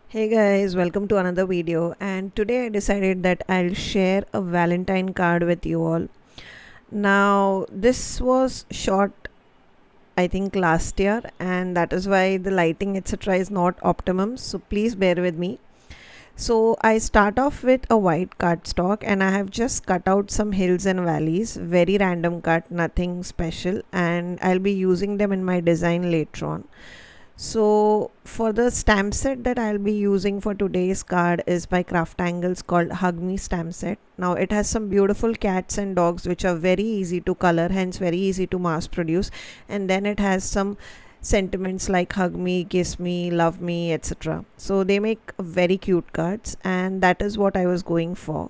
Hey guys, welcome to another video. And today I decided that I'll share a Valentine card with you all. Now, this was shot I think last year, and that is why the lighting etc. is not optimum. So please bear with me. So I start off with a white cardstock, and I have just cut out some hills and valleys, very random cut, nothing special, and I'll be using them in my design later on. So for the stamp set that I'll be using for today's card is by Craftangles called Hug Me stamp set. Now it has some beautiful cats and dogs which are very easy to color, hence very easy to mass produce, and then it has some sentiments like hug me, kiss me, love me, etc. So they make very cute cards, and that is what I was going for.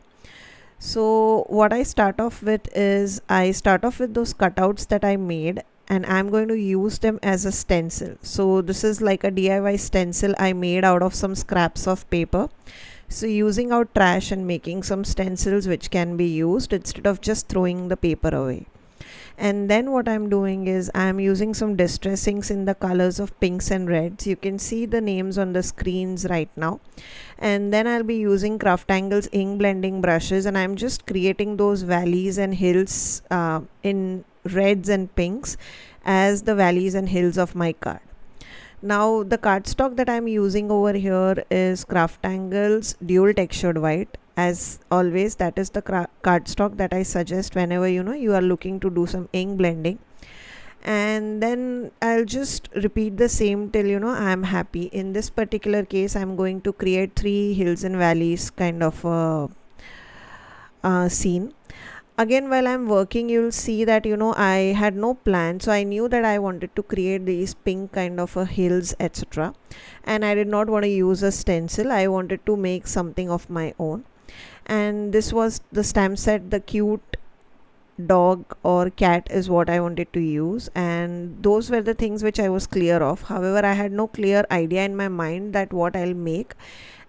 So what I start off with is I start off with those cutouts that I made, and I'm going to use them as a stencil. So this is like a DIY stencil I made out of some scraps of paper. So using out trash and making some stencils which can be used instead of just throwing the paper away. And then what I'm doing is I'm using some distress inks in the colors of pinks and reds. You can see the names on the screens right now. And then I'll be using Craftangles ink blending brushes, and I'm just creating those valleys and hills in reds and pinks as the valleys and hills of my card. Now the cardstock that I'm using over here is Craftangles dual textured white. As always, that is the cardstock that I suggest whenever you are looking to do some ink blending. And then I'll just repeat the same till I'm happy. In this particular case, I'm going to create 3 hills and valleys kind of a scene. Again, while I'm working, you'll see that I had no plan, so I knew that I wanted to create these pink kind of a hills etc., and I did not want to use a stencil. I wanted to make something of my own, and this was the stamp set. The cute dog or cat is what I wanted to use, and those were the things which I was clear of. However, I had no clear idea in my mind that what I'll make,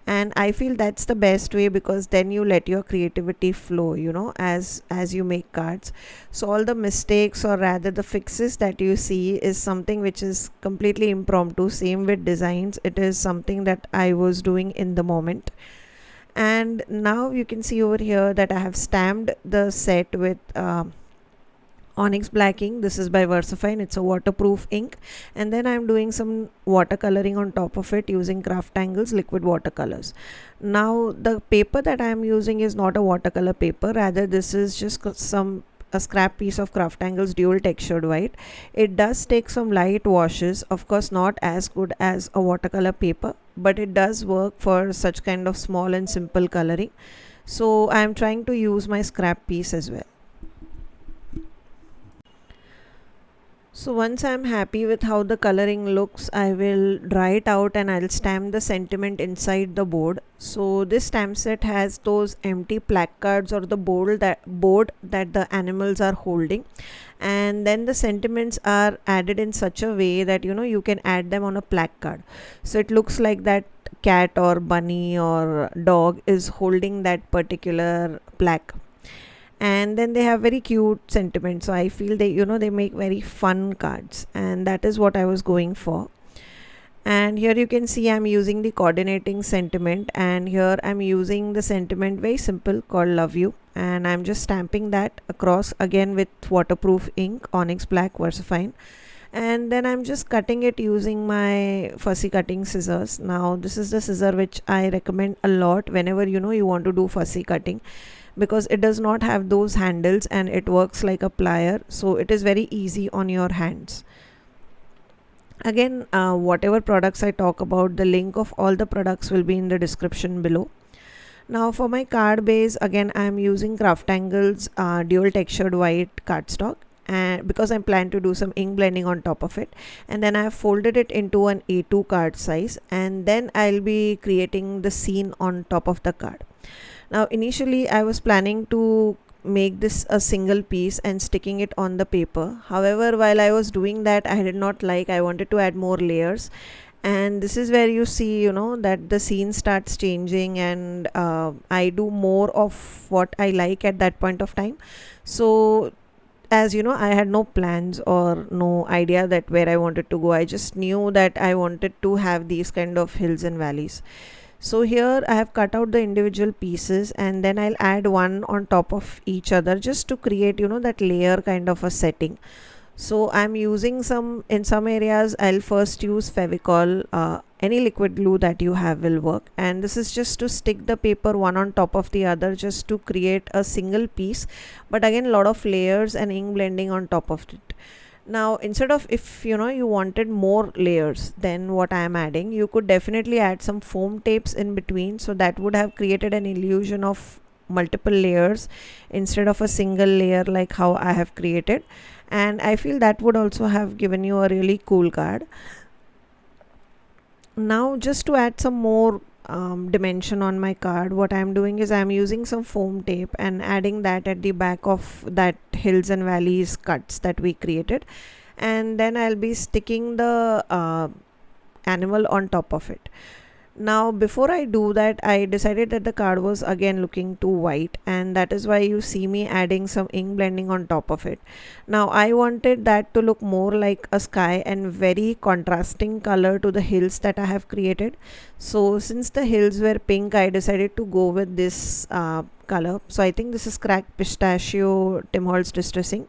and I feel that's the best way, because then you let your creativity flow as you make cards. So all the mistakes, or rather the fixes that you see, is something which is completely impromptu. Same with designs, it is something that I was doing in the moment. And now you can see over here that I have stamped the set with Onyx black ink. This is by Versafine, it's a waterproof ink. And then I'm doing some watercoloring on top of it using Craftangles liquid watercolors. Now the paper that I'm using is not a watercolor paper, rather this is just a scrap piece of Craftangles dual textured white. It does take some light washes, of course not as good as a watercolor paper, but it does work for such kind of small and simple coloring. So I am trying to use my scrap piece as well. So once I'm happy with how the coloring looks, I will dry it out and I'll stamp the sentiment inside the board. So this stamp set has those empty placards, or the board that the animals are holding, and then the sentiments are added in such a way that you can add them on a placard. So it looks like that cat or bunny or dog is holding that particular plaque, and then they have very cute sentiments. So I feel they make very fun cards, and that is what I was going for. And here you can see I'm using the coordinating sentiment, and here I'm using the sentiment very simple called love you, and I'm just stamping that across again with waterproof ink Onyx black Versafine. And then I'm just cutting it using my fussy cutting scissors. Now this is the scissor which I recommend a lot whenever you want to do fussy cutting, because it does not have those handles and it works like a plier, so it is very easy on your hands. Again, whatever products I talk about, the link of all the products will be in the description below. Now for my card base, again I am using Craftangles dual textured white cardstock, and because I plan to do some ink blending on top of it, and then I have folded it into an A2 card size, and then I'll be creating the scene on top of the card. Now initially I was planning to make this a single piece and sticking it on the paper. However, while I was doing that, I did not like, I wanted to add more layers, and this is where you see that the scene starts changing, and I do more of what I like at that point of time. So as you know, I had no plans or no idea that where I wanted to go. I just knew that I wanted to have these kind of hills and valleys. So here I have cut out the individual pieces, and then I'll add one on top of each other just to create, you know, that layer kind of a setting. So I'm using some, in some areas I'll first use Fevicol. Any liquid glue that you have will work, and this is just to stick the paper one on top of the other just to create a single piece, but again a lot of layers and ink blending on top of it. Now instead of, if you know you wanted more layers than what I am adding, you could definitely add some foam tapes in between, so that would have created an illusion of multiple layers instead of a single layer like how I have created. And I feel that would also have given you a really cool card. Now just to add some more dimension on my card, what I'm doing is I'm using some foam tape and adding that at the back of that hills and valleys cuts that we created, and then I'll be sticking the animal on top of it. Now before I do that, I decided that the card was again looking too white, and that is why you see me adding some ink blending on top of it. Now I wanted that to look more like a sky and very contrasting color to the hills that I have created. So since the hills were pink, I decided to go with this color. So I think this is Cracked Pistachio Tim Holtz Distressing,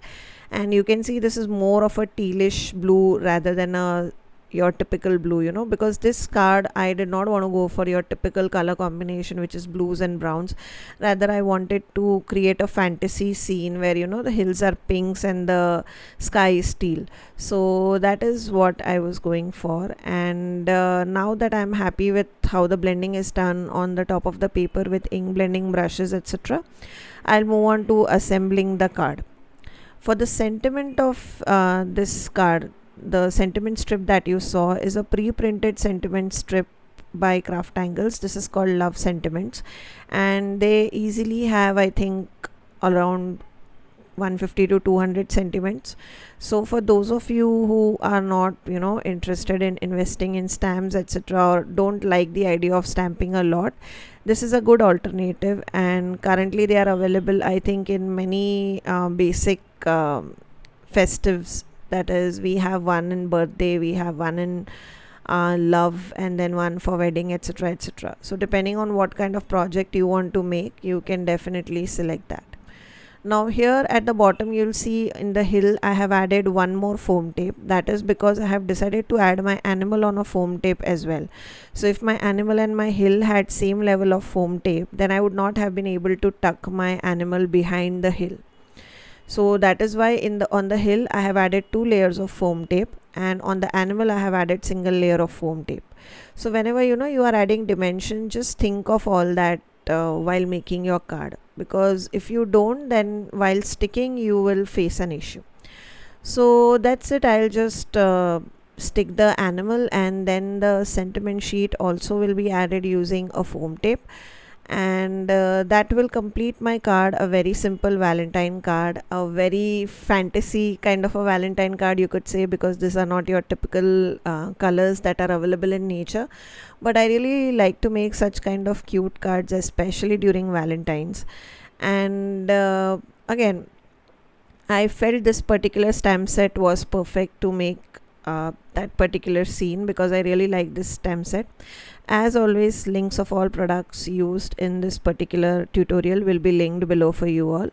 and you can see this is more of a tealish blue rather than a your typical blue, you know, because this card I did not want to go for your typical color combination which is blues and browns. Rather I wanted to create a fantasy scene where, you know, the hills are pinks and the sky is teal. So that is what I was going for. And now that I'm happy with how the blending is done on the top of the paper with ink blending brushes, etc., I'll move on to assembling the card. For the sentiment of this card, the sentiment strip that you saw is a pre-printed sentiment strip by Craftangles. This is called Love Sentiments, and they easily have, I think, around 150 to 200 sentiments. So for those of you who are not, you know, interested in investing in stamps, etc., or don't like the idea of stamping a lot, this is a good alternative. And currently they are available, I think, in many basic festives. That is, we have one in birthday, we have one in love, and then one for wedding, etc., etc. So depending on what kind of project you want to make, you can definitely select that. Now here at the bottom you'll see in the hill I have added one more foam tape. That is because I have decided to add my animal on a foam tape as well. So if my animal and my hill had same level of foam tape, then I would not have been able to tuck my animal behind the hill. So that is why on the hill I have added 2 layers of foam tape, and on the animal I have added single layer of foam tape. So whenever, you know, you are adding dimension, just think of all that while making your card, because if you don't, then while sticking you will face an issue. So that's it. I'll just stick the animal, and then the sentiment sheet also will be added using a foam tape, and that will complete my card. A very simple Valentine card, a very fantasy kind of a Valentine card, you could say, because these are not your typical colors that are available in nature. But I really like to make such kind of cute cards, especially during Valentine's. And again, I felt this particular stamp set was perfect to make that particular scene, because I really like this stamp set. As always, links of all products used in this particular tutorial will be linked below for you all,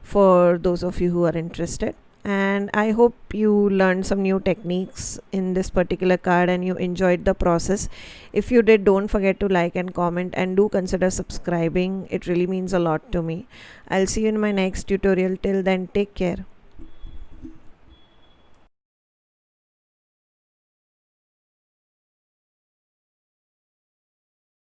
for those of you who are interested. And I hope you learned some new techniques in this particular card and you enjoyed the process. If you did, don't forget to like and comment, and do consider subscribing. It really means a lot to me. I'll see you in my next tutorial. Till then, take care.